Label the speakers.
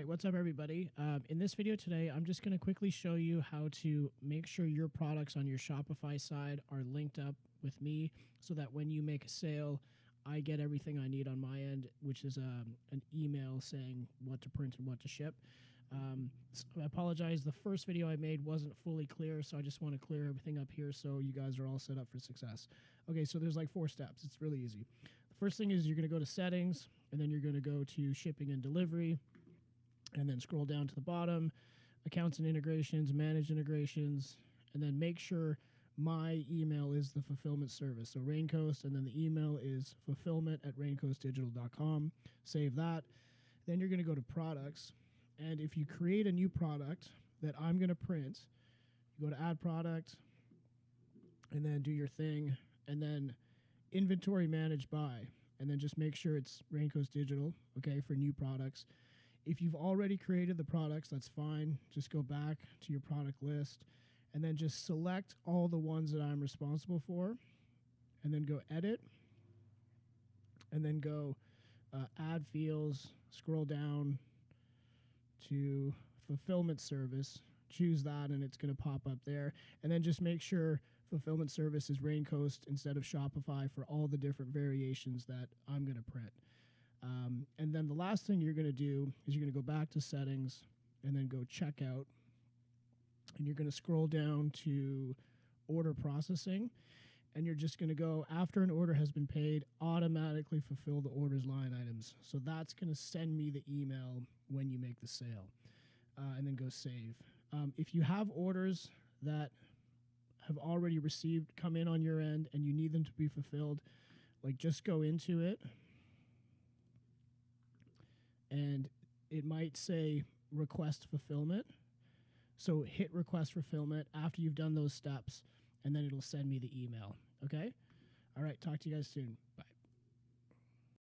Speaker 1: right, what's up, everybody? In this video today, I'm just going to quickly show you how to make sure your products on your Shopify side are linked up with me so that when you make a sale, I get everything I need on my end, which is an email saying what to print and what to ship. So I apologize. The first video I made wasn't fully clear, so I just want to clear everything up here so you guys are all set up for success. Okay, so there's like 4 steps. It's really easy. The first thing is you're going to go to settings, and then you're going to go to shipping and delivery, and then scroll down to the bottom, accounts and integrations, manage integrations, and then make sure my email is the fulfillment service. So Raincoast, and then the email is fulfillment@raincoastdigital.com. Save that. Then you're going to go to products. And if you create a new product that I'm going to print, you go to add product and then do your thing, and then inventory manage by, and then just make sure it's Raincoast Digital, okay, for new products. If you've already created the products, that's fine. Just go back to your product list and then just select all the ones that I'm responsible for, and then go edit, and then go add fields, scroll down to fulfillment service, choose that, and it's going to pop up there. And then just make sure fulfillment service is Raincoast instead of Shopify for all the different variations that I'm going to print. And then the last thing you're going to do is you're going to go back to settings and then go checkout, and you're going to scroll down to order processing, and you're just going to go, after an order has been paid, automatically fulfill the order's line items. So that's going to send me the email when you make the sale, and then go save. If you have orders that have already received, come in on your end, and you need them to be fulfilled, like just go into it, and it might say request fulfillment. So hit request fulfillment after you've done those steps, and then it'll send me the email. Okay? All right, talk to you guys soon.